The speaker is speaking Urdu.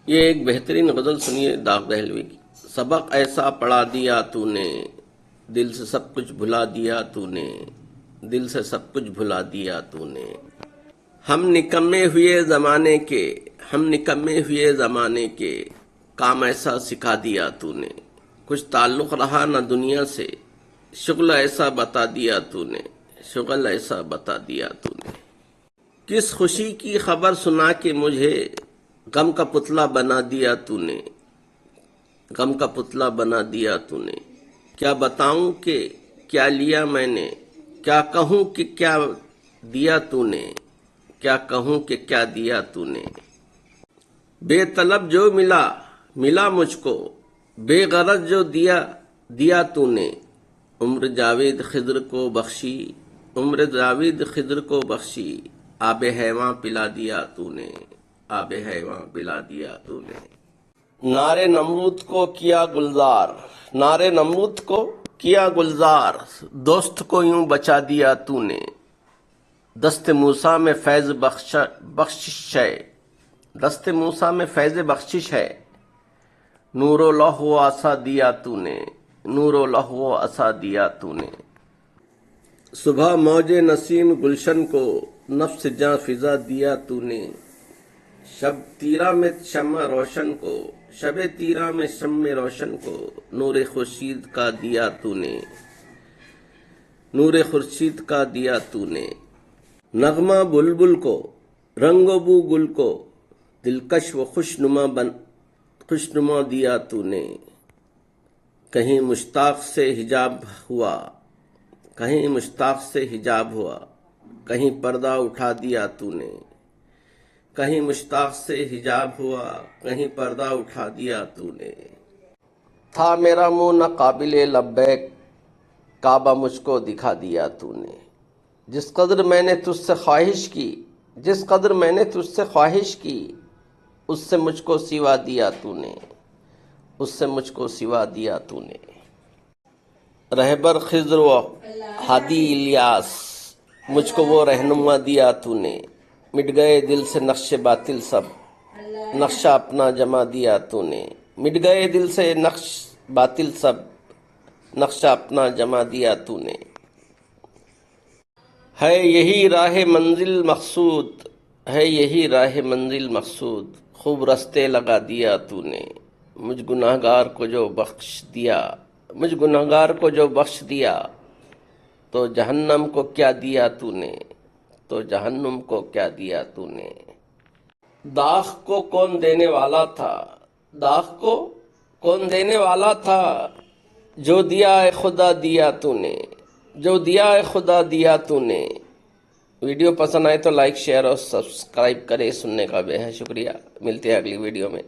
یہ ایک بہترین غزل سنیے داغ دہلوی کی۔ سبق ایسا پڑھا دیا تو نے، دل سے سب کچھ بھلا دیا تو نے، دل سے سب کچھ بھلا دیا تو نے۔ ہم نکمے ہوئے زمانے کے، ہم نکمے ہوئے زمانے کے، کام ایسا سکھا دیا تو نے۔ کچھ تعلق رہا نہ دنیا سے، شغل ایسا بتا دیا تو نے، شغل ایسا بتا دیا تو نے۔ کس خوشی کی خبر سنا کے مجھے غم کا پتلا بنا دیا تو نے، غم کا پتلا بنا دیا تو نے۔ کیا بتاؤں کہ کیا لیا میں نے، کیا کہوں کہ کیا دیا تو نے، کیا کہوں کہ کیا دیا تو نے۔ بے طلب جو ملا ملا مجھ کو، بے غرض جو دیا دیا تو نے۔ عمر جاوید خضر کو بخشی، عمر جاوید خضر کو بخشی، آب حیواں پلا دیا تو نے، آب حیواں پلا دیا تو نے۔ نارے نمرود کو کیا گلزار، نارے نمرود کو کیا گلزار، دوست کو یوں بچا دیا تو نے۔ دست موسیٰ میں فیض بخشش ہے، دست موسیٰ میں فیض بخشش ہے، نور و لوح و عصا دیا تو نے، نور و لوح و عصا دیا تو نے۔ صبح موج نسیم گلشن کو، نفس جاں فضا دیا تو نے۔ شب تیرا میں شمع روشن کو، شب تیرا میں شمع روشن کو، نور خورشید کا دیا تو نے، نور خورشید کا دیا تو نے۔ نغمہ بلبل کو، رنگ و بو گل کو، دلکش و خوشنما دیا تو نے۔ کہیں مشتاق سے حجاب ہوا، کہیں مشتاق سے حجاب ہوا، کہیں پردہ اٹھا دیا تو نے۔ کہیں مشتاق سے حجاب ہوا، کہیں پردہ اٹھا دیا تو نے۔ تھا میرا منہ نہ قابل لبیک، کعبہ مجھ کو دکھا دیا تو نے۔ جس قدر میں نے تجھ سے خواہش کی، جس قدر میں نے تجھ سے خواہش کی، اس سے مجھ کو سوا دیا تو نے، اس سے مجھ کو سوا دیا تو نے۔ رہبر خضر و ہادی الیاس، مجھ کو وہ رہنما دیا تو نے۔ مٹ گئے دل سے نقش باطل سب، نقشہ اپنا جما دیا تو نے۔ مٹ گئے دل سے نقش باطل سب، نقشہ اپنا جما دیا تو نے۔ ہے یہی راہ منزل مقصود، ہے یہی راہ منزل مقصود، خوب رستے لگا دیا تو نے۔ مجھ گناہگار کو جو بخش دیا، مجھ گناہگار کو جو بخش دیا، تو جہنم کو کیا دیا تو نے، تو جہنم کو کیا دیا تو نے۔ داغ کو کون دینے والا تھا، داغ کو کون دینے والا تھا، جو دیا ہے خدا دیا تو نے، جو دیا ہے خدا دیا تو نے۔ ویڈیو پسند آئے تو لائک شیئر اور سبسکرائب کرے۔ سننے کا بے حد شکریہ، ملتے ہیں اگلی ویڈیو میں۔